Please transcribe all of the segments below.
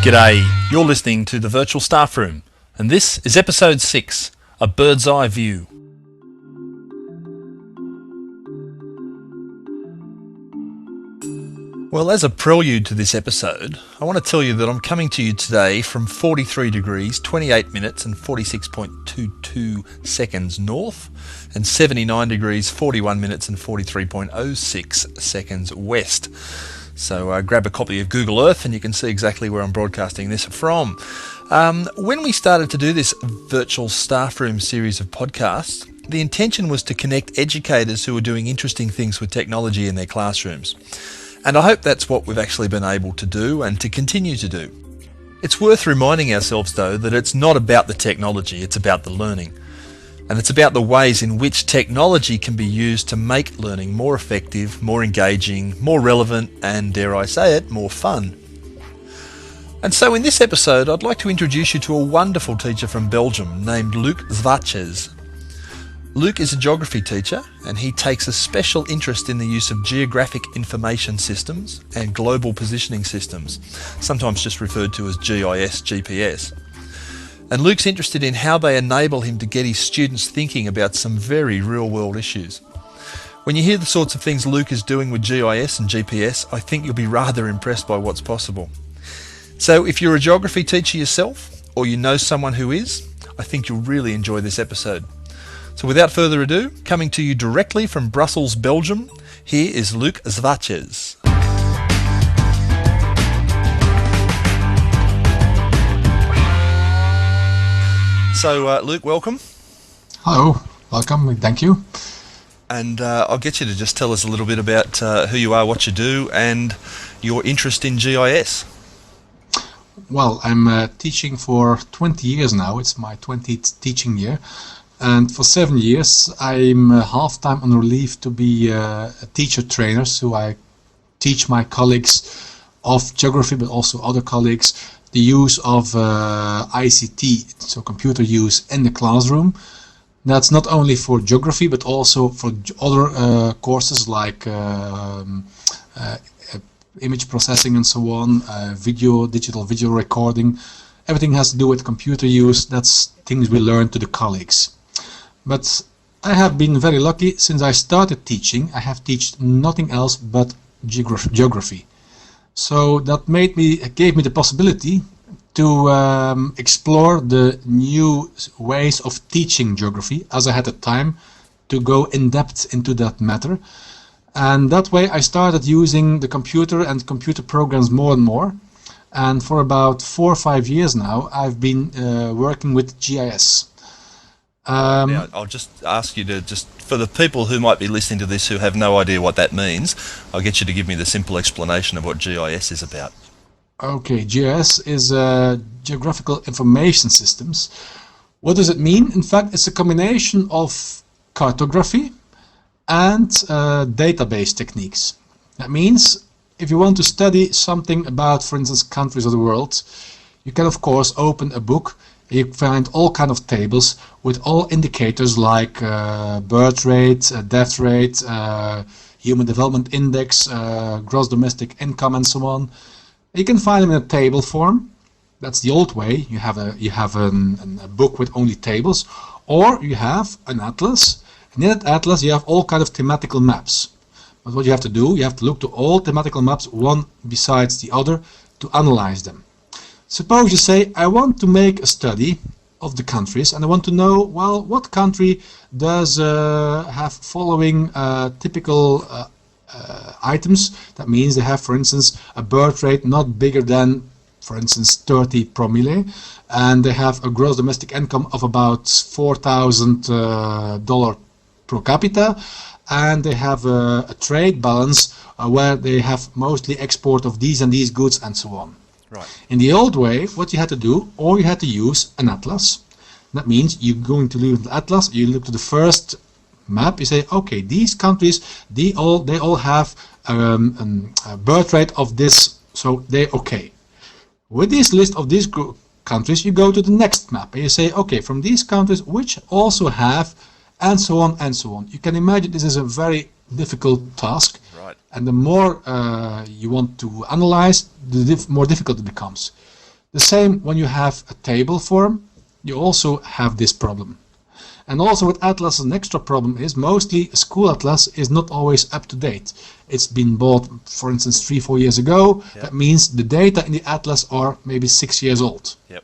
G'day, you're listening to the Virtual Staff Room, and this is episode 6, A Bird's Eye View. Well, as a prelude to this episode, I want to tell you that I'm coming to you today from 43 degrees, 28 minutes and 46.22 seconds north, and 79 degrees, 41 minutes and 43.06 seconds west. So grab a copy of Google Earth and you can see exactly where I'm broadcasting this from. When we started to do this Virtual Staff Room series of podcasts, the intention was to connect educators who are doing interesting things with technology in their classrooms. And I hope that's what we've actually been able to do and to continue to do. It's worth reminding ourselves, though, that it's not about the technology, it's about the learning. And it's about the ways in which technology can be used to make learning more effective, more engaging, more relevant, and, dare I say it, more fun. And so in this episode, I'd like to introduce you to a wonderful teacher from Belgium named Luc Zwartjes. Luc is a geography teacher, and he takes a special interest in the use of geographic information systems and global positioning systems, sometimes just referred to as GIS, GPS. And Luc's interested in how they enable him to get his students thinking about some very real-world issues. When you hear the sorts of things Luc is doing with GIS and GPS, I think you'll be rather impressed by what's possible. So if you're a geography teacher yourself, or you know someone who is, I think you'll really enjoy this episode. So without further ado, coming to you directly from Brussels, Belgium, here is Luc Zwartjes. So, Luc, welcome. Hello, welcome, thank you. And I'll get you to just tell us a little bit about who you are, what you do, and your interest in GIS. Well, I'm teaching for 20 years now. It's my 20th teaching year. And for 7 years, I'm half-time on leave to be a teacher trainer. So I teach my colleagues of geography, but also other colleagues, the use of ICT, so computer use in the classroom. That's not only for geography, but also for other courses like image processing and so on, digital video recording. Everything has to do with computer use. That's things we learn to the colleagues. But I have been very lucky. Since I started teaching, I have taught nothing else but geography. So that gave me the possibility to explore the new ways of teaching geography, as I had the time to go in depth into that matter. And that way I started using the computer and computer programs more and more. And for about 4 or 5 years now, I've been working with GIS. Now, I'll just ask you to for the people who might be listening to this who have no idea what that means, I'll get you to give me the simple explanation of what GIS is about. Okay, GIS is Geographical Information Systems. What does it mean? In fact, it's a combination of cartography and database techniques. That means if you want to study something about, for instance, countries of the world, you can of course open a book. You find all kind of tables with all indicators like birth rate, death rate, human development index, gross domestic income, and so on. You can find them in a table form. That's the old way. You have a book with only tables, or you have an atlas. And in that atlas, you have all kind of thematical maps. But what you have to do, you have to look to all thematical maps, one besides the other, to analyze them. Suppose you say, I want to make a study of the countries and I want to know, well, what country does have following typical items. That means they have, for instance, a birth rate not bigger than, for instance, 30 promille, and they have a gross domestic income of about $4,000 per capita, and they have a trade balance where they have mostly export of these and these goods and so on. Right. In the old way, what you had to do, or you had to use an atlas. That means you're going to look at the atlas, you look to the first map, you say, okay, these countries, they all have a birth rate of this, so they're okay. With this list of these countries, you go to the next map and you say, okay, from these countries, which also have, and so on and so on. You can imagine this is a very difficult task. Right. And the more you want to analyze, the more difficult it becomes. The same when you have a table form, you also have this problem. And also with atlas, an extra problem is mostly a school atlas is not always up to date. It's been bought, for instance, 3-4 years ago. Yep. That means the data in the atlas are maybe 6 years old. Yep.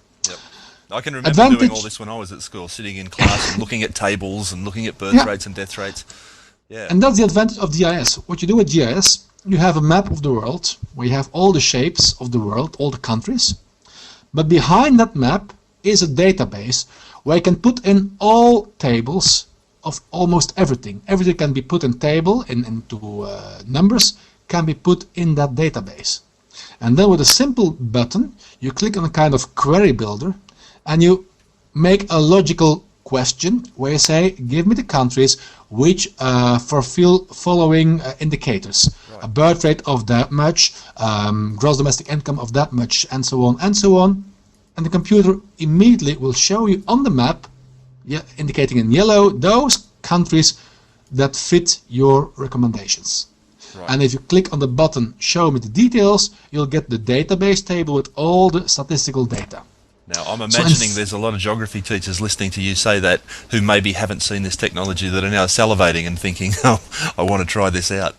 I can remember doing all this when I was at school, sitting in class and looking at tables and looking at birth rates and death rates. Yeah. And that's the advantage of GIS. What you do with GIS, you have a map of the world where you have all the shapes of the world, all the countries. But behind that map is a database where you can put in all tables of almost everything. Everything can be put in table, into numbers, can be put in that database. And then with a simple button, you click on a kind of query builder, and you make a logical question where you say, give me the countries which fulfill following indicators. Right. A birth rate of that much, gross domestic income of that much, and so on and so on. And the computer immediately will show you on the map, indicating in yellow, those countries that fit your recommendations. Right. And if you click on the button, show me the details, you'll get the database table with all the statistical data. Now, I'm imagining there's a lot of geography teachers listening to you say that who maybe haven't seen this technology that are now salivating and thinking, oh, I want to try this out.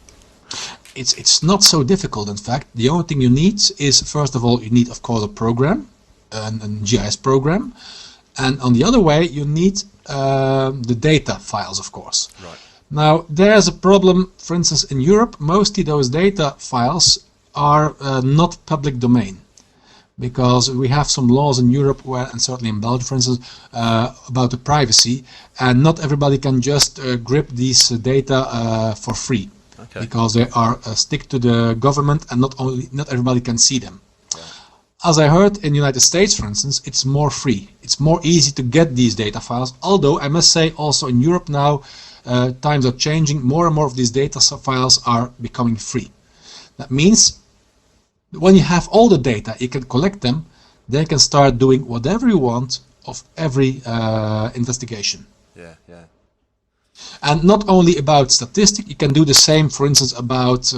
It's not so difficult, in fact. The only thing you need is, first of all, you need, of course, a program, a GIS program. And on the other way, you need the data files, of course. Right. Now, there's a problem, for instance, in Europe, mostly those data files are not public domain. Because we have some laws in Europe, and certainly in Belgium, for instance, about the privacy, and not everybody can just grip these data for free, because they are stick to the government, and not everybody can see them. Yeah. As I heard in the United States, for instance, it's more free. It's more easy to get these data files. Although I must say, also in Europe now, times are changing. More and more of these data files are becoming free. That means, when you have all the data, you can collect them, then you can start doing whatever you want of every investigation. Yeah. And not only about statistics, you can do the same, for instance, about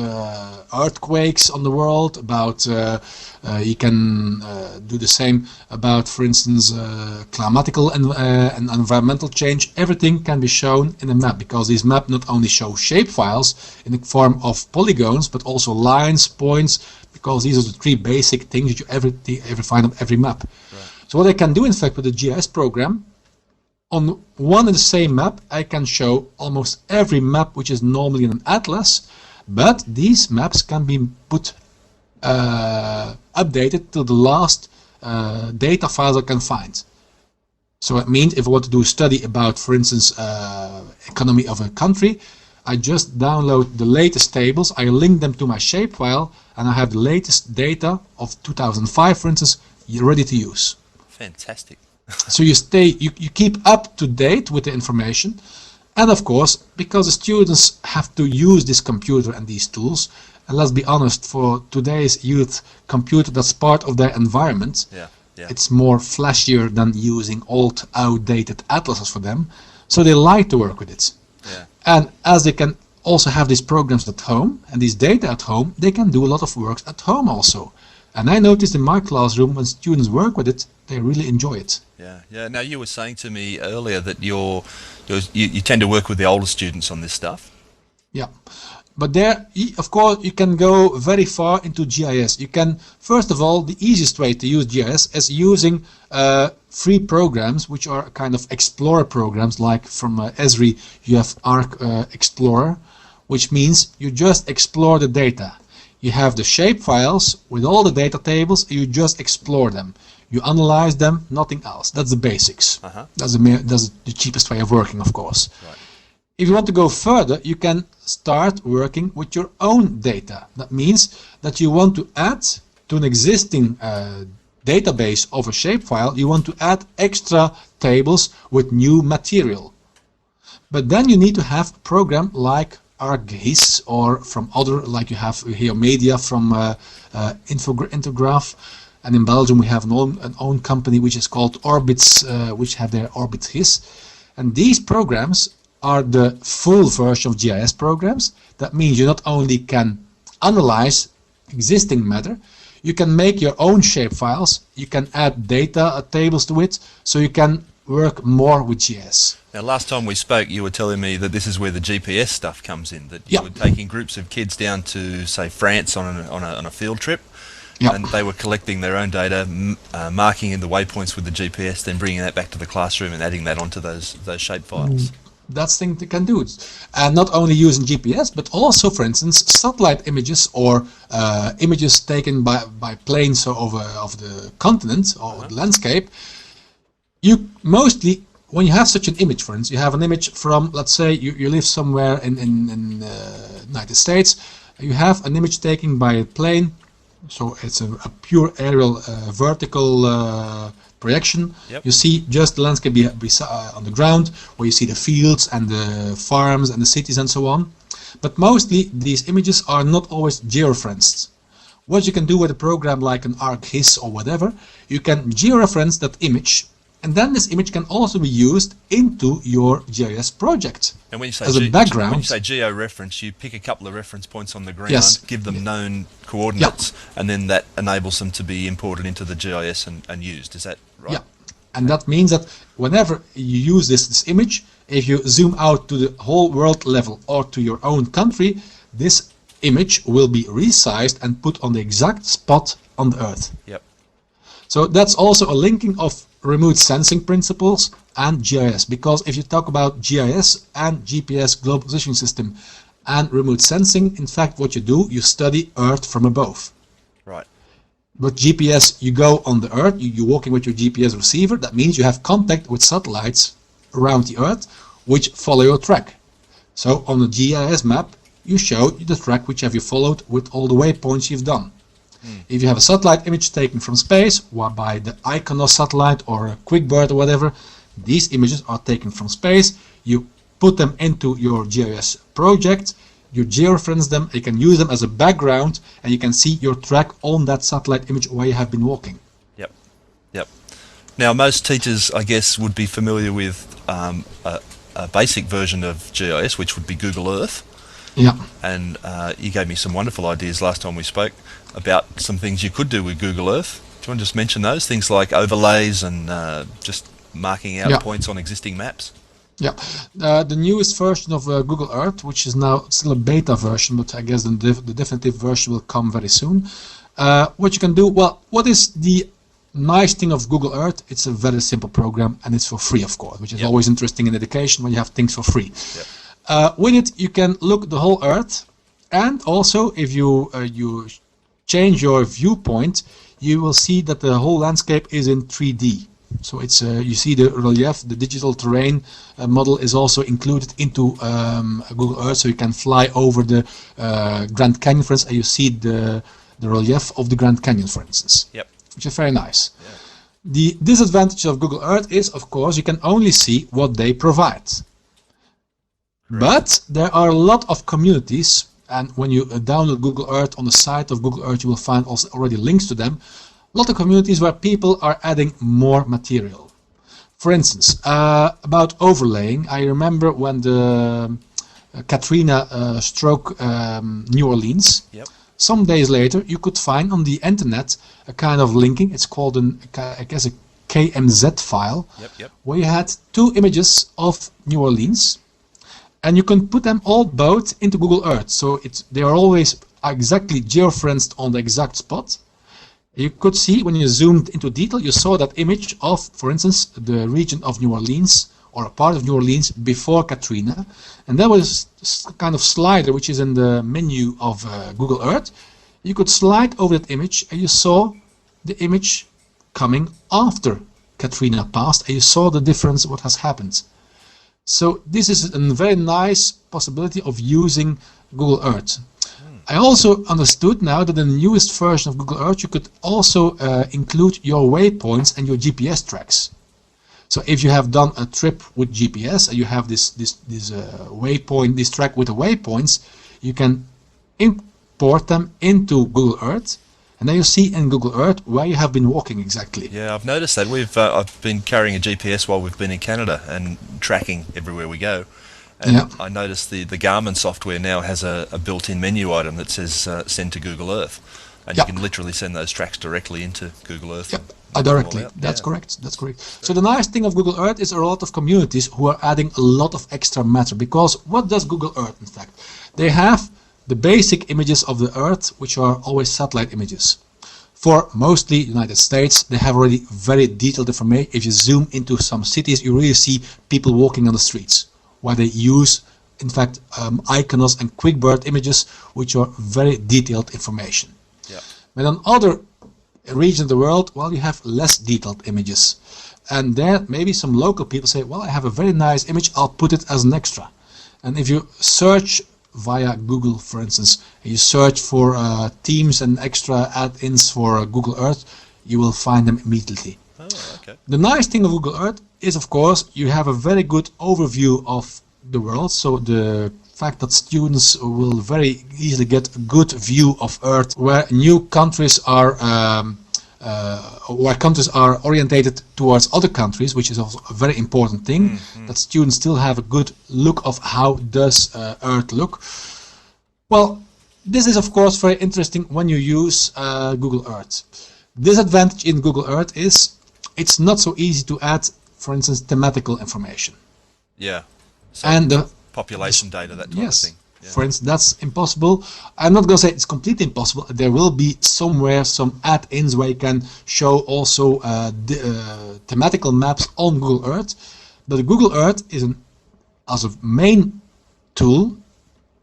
earthquakes on the world, about you can do the same about, for instance, climatical and environmental change. Everything can be shown in a map, because these maps not only show shape files in the form of polygons, but also lines, points, because these are the three basic things that you ever find on every map. Right. So what I can do, in fact, with the GIS program, on one and the same map, I can show almost every map which is normally in an atlas, but these maps can be put updated to the last data files I can find. So it means if I want to do a study about, for instance, economy of a country, I just download the latest tables, I link them to my shapefile, and I have the latest data of 2005, for instance, ready to use. Fantastic. So you keep up to date with the information, and of course, because the students have to use this computer and these tools, and let's be honest, for today's youth, computer, that's part of their environment. Yeah. It's more flashier than using old, outdated atlases for them, so they like to work with it. Yeah. And as they can also have these programs at home and these data at home, they can do a lot of work at home also. And I noticed in my classroom, when students work with it, they really enjoy it. Yeah. Now, you were saying to me earlier that you tend to work with the older students on this stuff. Yeah. But there, of course, you can go very far into GIS. You can, first of all, the easiest way to use GIS is using free programs, which are kind of explorer programs, like from Esri, you have Arc Explorer, which means you just explore the data. You have the shape files with all the data tables, you just explore them. You analyze them, nothing else. That's the basics. That's the cheapest way of working, of course. Right. If you want to go further, you can start working with your own data. That means that you want to add to an existing database of a shapefile, you want to add extra tables with new material. But then you need to have a program like ArcGIS, or from other, like you have here Media from Infograph. And in Belgium we have an own company which is called Orbits, which have their OrbitGIS. And these programs are the full version of GIS programs. That means you not only can analyze existing matter, You can make your own shapefiles. You can add data tables to it, so you can work more with GIS. Now, last time we spoke, you were telling me that this is where the GPS stuff comes in, that you Yeah. were taking groups of kids down to, say, France on a field trip, Yeah. and they were collecting their own data, marking in the waypoints with the GPS, then bringing that back to the classroom and adding that onto those shapefiles. That's thing they can do it. And not only using GPS, but also, for instance, satellite images or images taken by planes of the continent or the landscape. You mostly, when you have such an image, for instance, you have an image from, let's say, you live somewhere in United States, you have an image taken by a plane, so it's a pure aerial vertical projection. Yep. You see just the landscape on the ground, where you see the fields and the farms and the cities and so on. But mostly these images are not always georeferenced. What you can do with a program like an ArcGIS or whatever, you can georeference that image, and then this image can also be used into your GIS project. And when you say as a background, when you say geo-reference, you pick a couple of reference points on the ground, Yes. give them known coordinates, and then that enables them to be imported into the GIS and used. Is that right? Yeah, and that means that whenever you use this image, if you zoom out to the whole world level or to your own country, this image will be resized and put on the exact spot on the Earth. Yep. So that's also a linking of remote sensing principles and GIS, because if you talk about GIS and GPS, global positioning system, and remote sensing, in fact what you do, you study Earth from above. Right. With GPS, you go on the Earth, you're walking with your GPS receiver. That means you have contact with satellites around the Earth which follow your track. So on the GIS map, you show the track which have you followed with all the waypoints you've done. If you have a satellite image taken from space, by the Iconos satellite or a QuickBird or whatever, these images are taken from space. You put them into your GIS project, you georeference them, you can use them as a background, and you can see your track on that satellite image where you have been walking. Yep. Yep. Now, most teachers, I guess, would be familiar with a basic version of GIS, which would be Google Earth. Yeah. And you gave me some wonderful ideas last time we spoke about some things you could do with Google Earth. Do you want to just mention those? Things like overlays and just marking out points on existing maps? Yeah. The newest version of Google Earth, which is now still a beta version, but I guess the definitive version will come very soon. What you can do, well, what is the nice thing of Google Earth? It's a very simple program, and it's for free, of course, which is always interesting in education when you have things for free. With it, you can look the whole Earth, and also if you change your viewpoint, you will see that the whole landscape is in 3D. So it's you see the relief, the digital terrain model is also included into Google Earth, so you can fly over the Grand Canyon, for instance, and you see the relief of the Grand Canyon, for instance. Yep. Which is very nice. The disadvantage of Google Earth is, of course, you can only see what they provide. But there are a lot of communities, and when you download Google Earth on the site of Google Earth, you will find also already links to them. A lot of communities where people are adding more material. For instance, about overlaying, I remember when the Katrina struck New Orleans. Some days later, you could find on the internet a kind of linking. It's called I guess a KMZ file, where you had 2 images of New Orleans. And you can put them all both into Google Earth, so they are always exactly georeferenced on the exact spot. You could see when you zoomed into detail, you saw that image of, for instance, the region of New Orleans or a part of New Orleans before Katrina, and there was a kind of slider which is in the menu of Google Earth. You could slide over that image, and you saw the image coming after Katrina passed, and you saw the difference, what has happened. So this is a very nice possibility of using Google Earth. I also understood now that in the newest version of Google Earth you could also include your waypoints and your GPS tracks. So if you have done a trip with GPS and you have this waypoint, this track with the waypoints, you can import them into Google Earth. And then you see in Google Earth where you have been walking exactly. Yeah, I've noticed that. I've been carrying a GPS while we've been in Canada and tracking everywhere we go. And I noticed the Garmin software now has a built-in menu item that says send to Google Earth. And Yep. you can literally send those tracks directly into Google Earth. Yep. and map them all Directly. out. That's Yeah. correct. That's correct. So the nice thing of Google Earth is a lot of communities who are adding a lot of extra matter, because what does Google Earth in fact? They have the basic images of the Earth, which are always satellite images. For mostly United States, they have already very detailed information. If you zoom into some cities, you really see people walking on the streets, where they use, in fact, Iconos and QuickBird images, which are very detailed information. Yeah. But on other regions of the world, well, you have less detailed images. And there, maybe some local people say, well, I have a very nice image, I'll put it as an extra. And if you search via Google, for instance, you search for themes and extra add-ins for Google Earth, you will find them immediately. Oh, okay. The nice thing of Google Earth is, of course, you have a very good overview of the world. So the fact that students will very easily get a good view of Earth, where new countries are where countries are orientated towards other countries, which is also a very important thing, that students still have a good look of how does Earth look. Well, this is of course very interesting when you use Google Earth. Disadvantage in Google Earth is it's not so easy to add, for instance, thematical information. Yeah. So And the population data, that type of thing. Yeah. For instance, that's impossible. I'm not going to say it's completely impossible. There will be somewhere some add-ins where you can show also thematical maps on Google Earth. But Google Earth is as a main tool,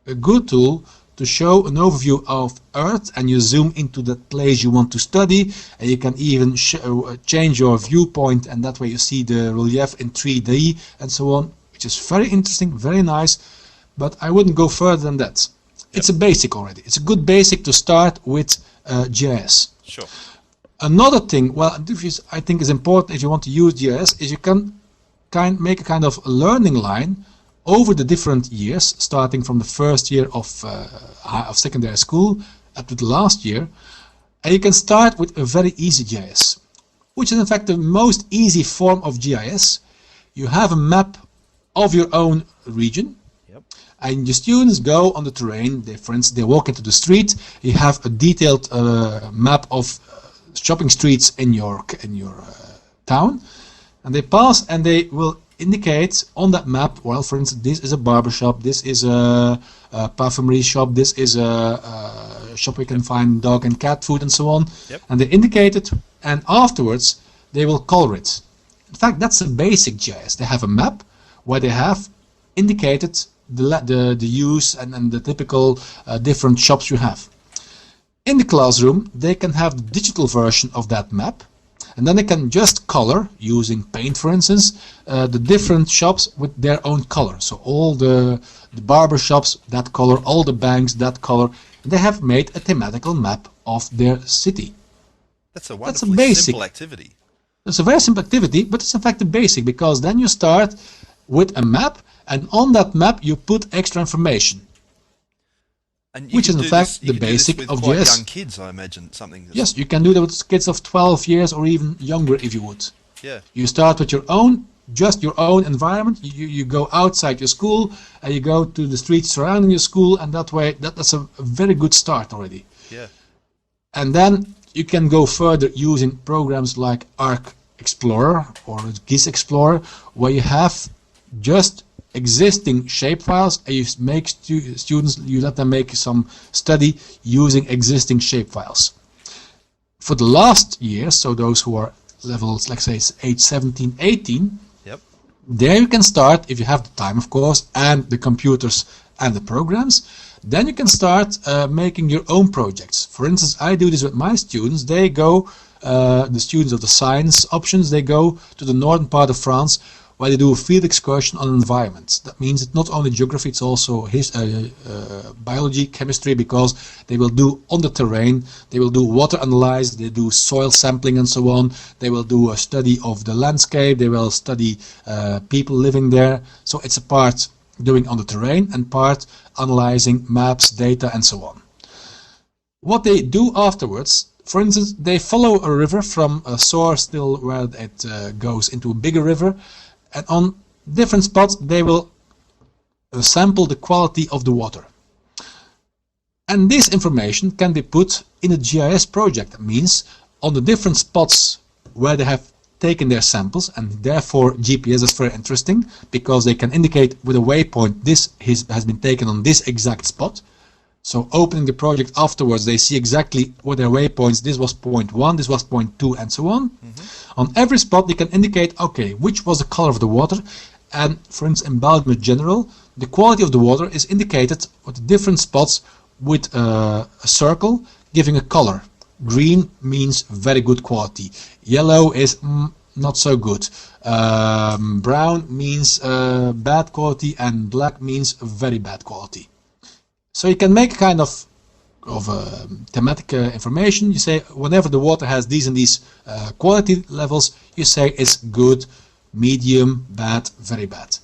a good tool to show an overview of Earth, and you zoom into that place you want to study, and you can even change your viewpoint, and that way you see the relief in 3D and so on, which is very interesting, very nice. But I wouldn't go further than that. It's a basic already. It's a good basic to start with GIS. Sure. Another thing, well, I think is important if you want to use GIS, is you can make a kind of learning line over the different years, starting from the first year of secondary school up to the last year. And you can start with a very easy GIS, which is in fact the most easy form of GIS. You have a map of your own region. And the students go on the terrain. For instance, they walk into the street. You have a detailed map of shopping streets in your town, and they pass and they will indicate on that map. Well, for instance, this is a barber shop. This is a perfumery shop. This is a shop where you can find dog and cat food and so on. Yep. And they indicate it, and afterwards they will color it. In fact, that's a basic GIS. They have a map where they have indicated the use and the typical different shops you have. In the classroom, they can have the digital version of that map, and then they can just color, using paint for instance, the different shops with their own color. So all the barber shops, that color, all the banks, that color. They have made a thematical map of their city. That's a wonderfully simple activity. It's a very simple activity, but it's in fact a basic, because then you start with a map, and on that map you put extra information, And which is in fact the basic of GIS. Young kids, I imagine, something. Yes, you can do that with kids of 12 years or even younger if you would. Yeah. You start with your own, just your own environment. You go outside your school and you go to the streets surrounding your school, and that way that's a very good start already. Yeah. And then you can go further using programs like Arc Explorer or GIS Explorer, where you have just existing shapefiles, and you make students, you let them make some study using existing shapefiles. For the last years, so those who are levels, let's say age 17, 18, Yep. there you can start, if you have the time of course, and the computers and the programs, then you can start making your own projects. For instance, I do this with my students. They go, the students of the science options, they go to the northern part of France, where they do a field excursion on environment. That means it's not only geography, it's also biology, chemistry, because they will do on the terrain, they will do water analysis, they do soil sampling and so on, they will do a study of the landscape, they will study people living there. So it's a part doing on the terrain and part analyzing maps, data and so on. What they do afterwards, for instance, they follow a river from a source till where it goes into a bigger river, and on different spots they will sample the quality of the water. And this information can be put in a GIS project. That means on the different spots where they have taken their samples, and therefore GPS is very interesting because they can indicate with a waypoint this has been taken on this exact spot. So opening the project afterwards, they see exactly what their waypoints, this was point 1, this was point 2, and so on. On every spot they can indicate, okay, which was the color of the water. And for instance, in Belgium in general, the quality of the water is indicated with the different spots with a circle giving a color. Green means very good quality. Yellow is not so good. Brown means bad quality, and black means very bad quality. So you can make a kind of thematic information. You say whenever the water has these and these quality levels, you say it's good, medium, bad, very bad.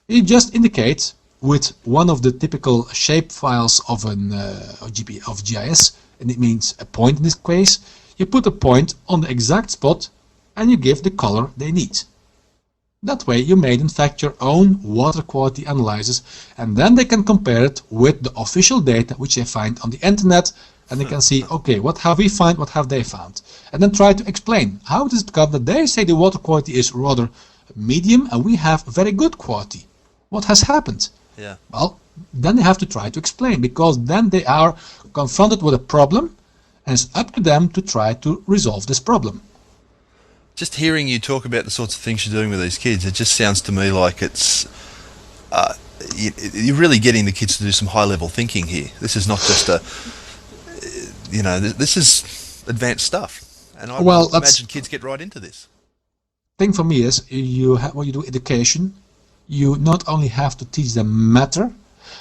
You just indicate with one of the typical shape files of GIS, and it means a point in this case. You put a point on the exact spot and you give the color they need. That way you made in fact your own water quality analysis, and then they can compare it with the official data which they find on the internet, and they can see, okay, what have we found, what have they found, and then try to explain how it is because that they say the water quality is rather medium and we have very good quality. What has happened? Yeah. Well, then they have to try to explain, because then they are confronted with a problem and it's up to them to try to resolve this problem. Just hearing you talk about the sorts of things you're doing with these kids, it just sounds to me like it's you're really getting the kids to do some high-level thinking here. This is not just this is advanced stuff, and I imagine kids get right into this. Thing for me is when you do education, you not only have to teach them matter,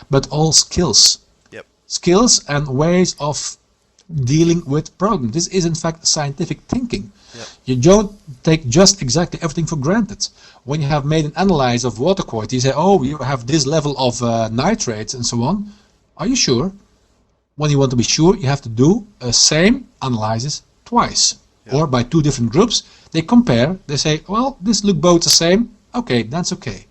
but all skills. Yep. Skills and ways of dealing with problems. This is in fact scientific thinking. Yep. You don't take just exactly everything for granted. When you have made an analysis of water quality, you say, oh, you have this level of nitrates and so on. Are you sure? When you want to be sure, you have to do a same analysis twice. Yep. Or by two different groups. They compare, they say, well, this look both the same. Okay, that's okay.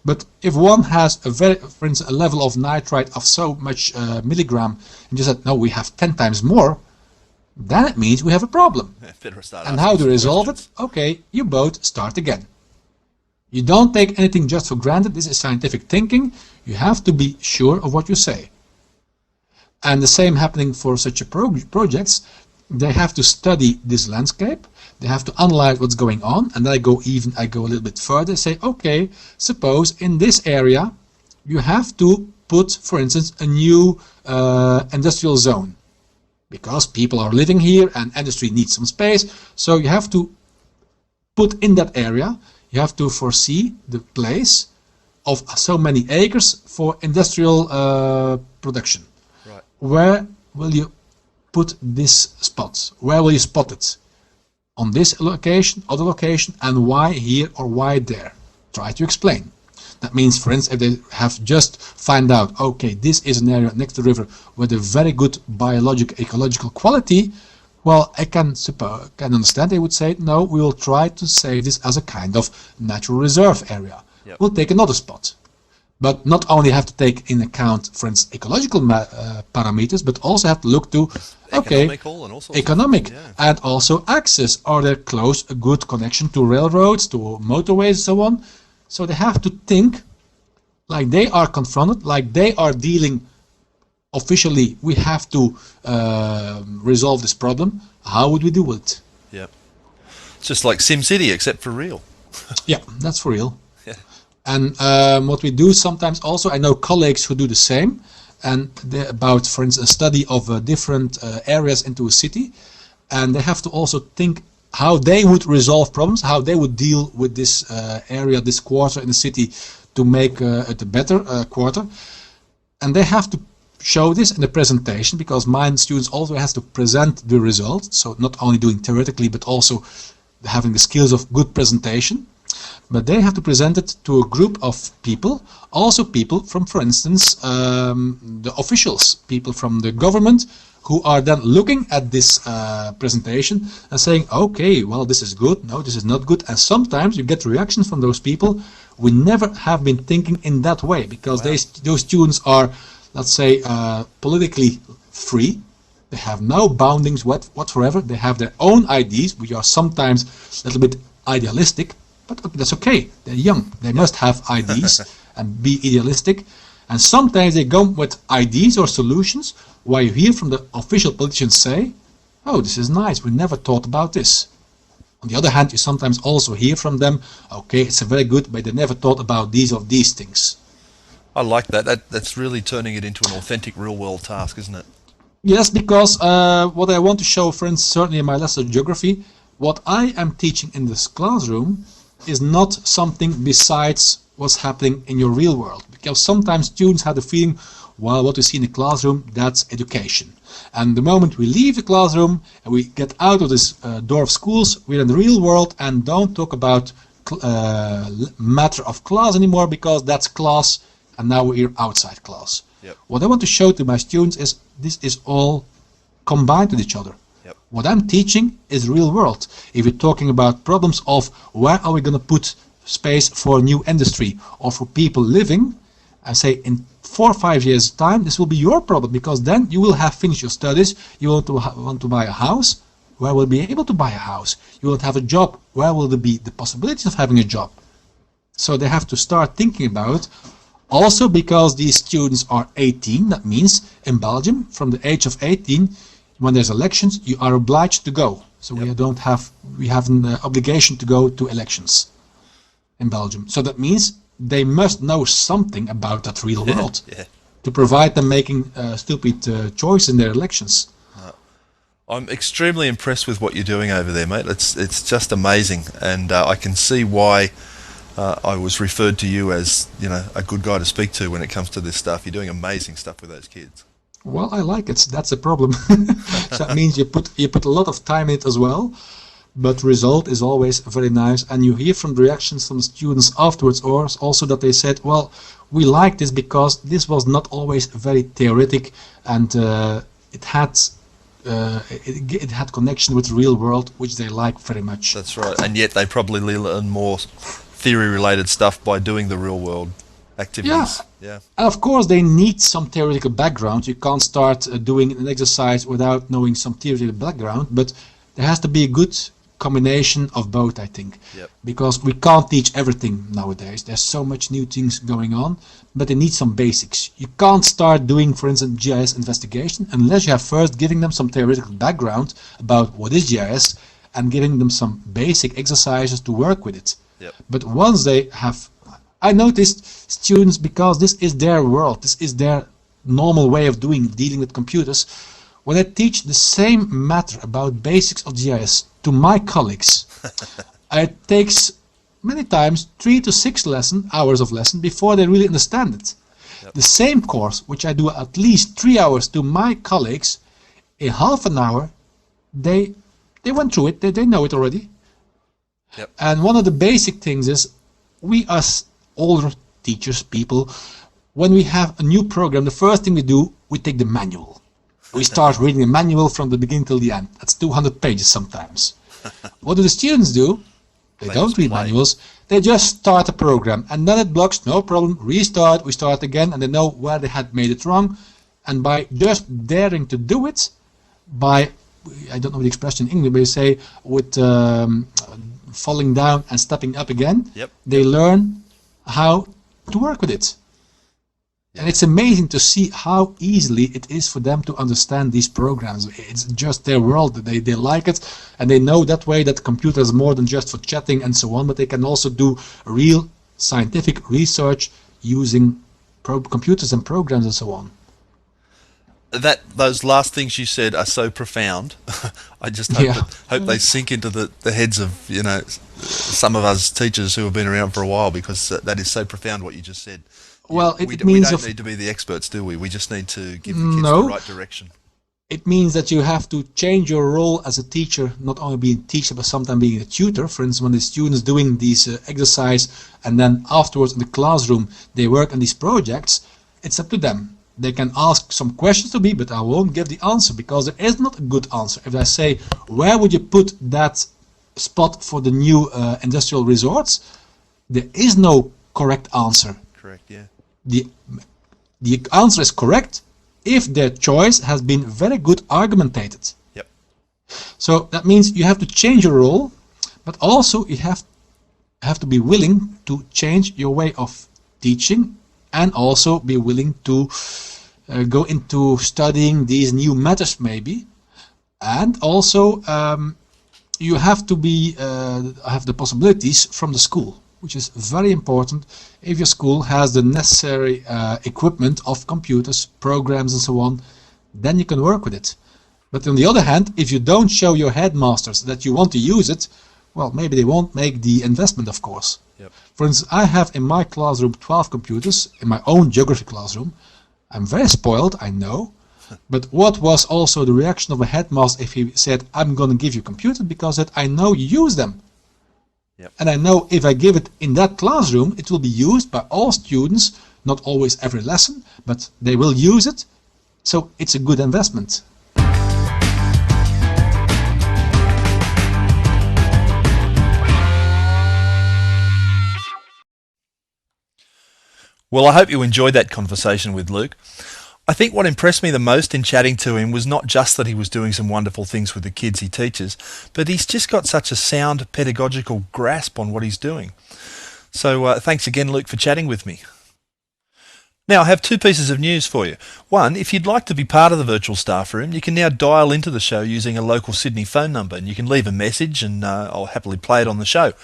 But if one has for instance, a level of nitrite of so much milligram, and you said, no, we have 10 times more, then it means we have a problem. And how to resolve it? Okay, you both start again. You don't take anything just for granted. This is scientific thinking. You have to be sure of what you say. And the same happening for such a projects. They have to study this landscape. They have to analyze what's going on, and then I go a little bit further. Say, okay, suppose in this area you have to put, for instance, a new industrial zone, because people are living here and industry needs some space. So you have to put in that area. You have to foresee the place of so many acres for industrial production. Right. Where will you put this spot? Where will you spot it? On this location, other location, and why here or why there? Try to explain. That means, for instance, if they have just find out, okay, this is an area next to the river with a very good biological, ecological quality, well, I can understand they would say, no, we will try to save this as a kind of natural reserve area. Yep. We'll take another spot. But not only have to take in account, for instance, ecological parameters, but also have to look to, okay, economic, and also access. Are there close, a good connection to railroads, to motorways, and so on? So they have to think like they are confronted, like they are dealing officially. We have to resolve this problem. How would we do it? Yeah, it's just like SimCity, except for real. Yeah, that's for real. And what we do sometimes also, I know colleagues who do the same, and about, for instance, a study of different areas into a city, and they have to also think how they would resolve problems, how they would deal with this area, this quarter in the city, to make it a better quarter. And they have to show this in the presentation, because my students also has to present the results, so not only doing theoretically, but also having the skills of good presentation. But they have to present it to a group of people, also people from, for instance, the officials, people from the government, who are then looking at this presentation and saying, okay, well, this is good, no, this is not good. And sometimes you get reactions from those people. We never have been thinking in that way, because those students are, let's say, politically free. They have no boundings whatsoever. They have their own ideas, which are sometimes a little bit idealistic, but that's okay. They're young. They must have ideas and be idealistic. And sometimes they come with ideas or solutions while you hear from the official politicians say, oh, this is nice, we never thought about this. On the other hand, you sometimes also hear from them, okay, it's very good, but they never thought about these or these things. I like that. That's really turning it into an authentic real-world task, isn't it? Yes, because what I want to show, friends, certainly in my lesson of geography, what I am teaching in this classroom is not something besides what's happening in your real world. Because sometimes students have the feeling, well, what we see in the classroom, that's education. And the moment we leave the classroom and we get out of this door of schools, we're in the real world and don't talk about matter of class anymore, because that's class and now we're outside class. Yep. What I want to show to my students is this is all combined with each other. Yep. What I'm teaching is real world. If you're talking about problems of where are we going to put space for new industry or for people living, I say in 4 or 5 years time this will be your problem, because then you will have finished your studies, you want to buy a house, where will you be able to buy a house? You will have a job, where will there be the possibilities of having a job? So they have to start thinking about, also because these students are 18, that means in Belgium from the age of 18, when there's elections you are obliged to go. So yep. we have an obligation to go to elections in Belgium. So that means they must know something about that real world to provide them making stupid choice in their elections. I'm extremely impressed with what you're doing over there, mate. It's just amazing, and I can see why I was referred to you as, you know, a good guy to speak to when it comes to this stuff. You're doing amazing stuff with those kids. Well, I like it. That's a problem. So that means you put a lot of time in it as well. But result is always very nice, and you hear from the reactions from students afterwards also that they said, well, we like this because this was not always very theoretic, and it had connection with the real world, which they like very much. That's right, and yet they probably learn more theory-related stuff by doing the real-world activities. Yeah. And of course they need some theoretical background. You can't start doing an exercise without knowing some theoretical background, but there has to be a good combination of both, I think. Yep. Because we can't teach everything nowadays. There's so much new things going on, but they need some basics. You can't start doing, for instance, GIS investigation unless you have first giving them some theoretical background about what is GIS and giving them some basic exercises to work with it. Yep. But once they have, I noticed students, because this is their world, this is their normal way of dealing with computers, when I teach the same matter about basics of GIS to my colleagues, it takes many times 3 to 6 hours of lesson before they really understand it. Yep. The same course, which I do at least 3 hours to my colleagues, in half an hour, they went through it, they know it already. Yep. And one of the basic things is, we as older teachers, people, when we have a new program, the first thing we do, we take the manual. We start reading the manual from the beginning till the end. That's 200 pages sometimes. What do the students do? They don't read manuals. They just start a program, and then it blocks, no problem, restart, we start again, and they know where they had made it wrong. And by just daring to do it, by, I don't know the expression in English, but you say with falling down and stepping up again, yep. They learn how to work with it. And it's amazing to see how easily it is for them to understand these programs. It's just their world. They like it, and they know that way that the computer is more than just for chatting and so on, but they can also do real scientific research using computers and programs and so on. Those last things you said are so profound. I just hope they sink into the heads of, you know, some of us teachers who have been around for a while, because that is so profound what you just said. Well, we don't need to be the experts, do we? We just need to give the kids the right direction. It means that you have to change your role as a teacher, not only being a teacher, but sometimes being a tutor. For instance, when the students doing these exercise, and then afterwards in the classroom they work on these projects, it's up to them. They can ask some questions to me, but I won't give the answer, because there is not a good answer. If I say, where would you put that spot for the new industrial resorts, there is no correct answer. Correct, yeah. The answer is correct, if their choice has been very good argumentated. Yep. So that means you have to change your role, but also you have to be willing to change your way of teaching, and also be willing to go into studying these new matters maybe. And also you have to have the possibilities from the school, which is very important. If your school has the necessary equipment of computers, programs and so on, then you can work with it. But on the other hand, if you don't show your headmasters that you want to use it, well, maybe they won't make the investment, of course. Yep. For instance, I have in my classroom 12 computers, in my own geography classroom. I'm very spoiled, I know. But what was also the reaction of a headmaster if he said, I'm going to give you a computer because I know you use them. Yep. And I know if I give it in that classroom, it will be used by all students, not always every lesson, but they will use it. So it's a good investment. Well, I hope you enjoyed that conversation with Luc. I think what impressed me the most in chatting to him was not just that he was doing some wonderful things with the kids he teaches, but he's just got such a sound pedagogical grasp on what he's doing. So thanks again, Luc, for chatting with me. Now, I have two pieces of news for you. One, if you'd like to be part of the virtual staff room, you can now dial into the show using a local Sydney phone number, and you can leave a message and I'll happily play it on the show.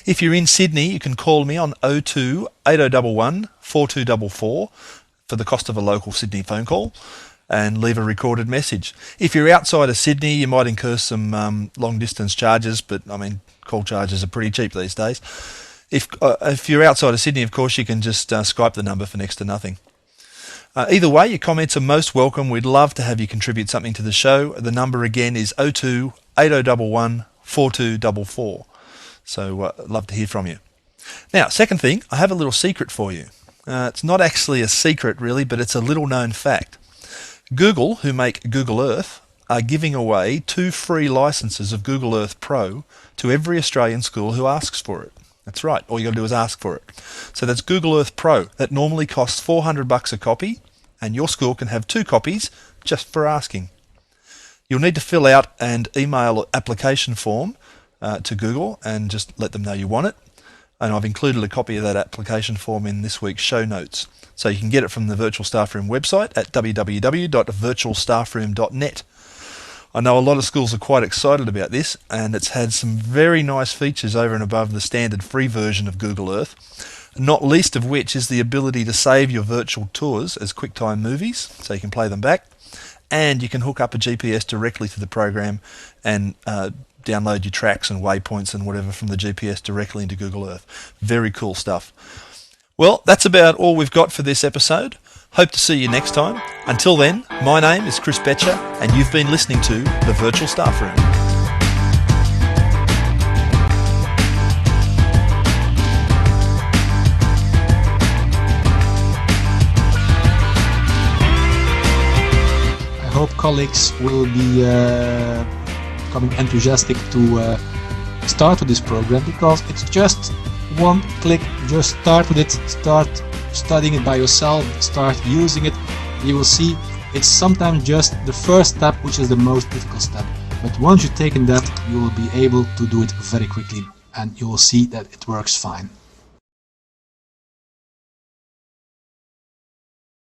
If you're in Sydney, you can call me on 02 8011 4244 for the cost of a local Sydney phone call and leave a recorded message. If you're outside of Sydney, you might incur some long distance charges, but I mean, call charges are pretty cheap these days. If you're outside of Sydney, of course, you can just Skype the number for next to nothing. Either way, your comments are most welcome. We'd love to have you contribute something to the show. The number again is 02 8011 4244. So love to hear from you. Now, second thing, I have a little secret for you. It's not actually a secret really, but it's a little known fact. Google, who make Google Earth, are giving away 2 free licenses of Google Earth Pro to every Australian school who asks for it. That's right, all you got to do is ask for it. So that's Google Earth Pro. That normally costs $400 a copy, and your school can have 2 copies just for asking. You'll need to fill out and email an application form to Google and just let them know you want it. And I've included a copy of that application form in this week's show notes. So you can get it from the Virtual Staff Room website at www.virtualstaffroom.net. I know a lot of schools are quite excited about this, and it's had some very nice features over and above the standard free version of Google Earth, not least of which is the ability to save your virtual tours as QuickTime movies, so you can play them back, and you can hook up a GPS directly to the program and download your tracks and waypoints and whatever from the GPS directly into Google Earth. Very cool stuff. Well, that's about all we've got for this episode. Hope to see you next time. Until then, my name is Chris Betcher, and you've been listening to The Virtual Staff Room. I hope colleagues will be becoming enthusiastic to start with this program, because it's just one click. Just start with it, start studying it by yourself, start using it. You will see it's sometimes just the first step which is the most difficult step, but once you've taken that, you will be able to do it very quickly, and you will see that it works fine.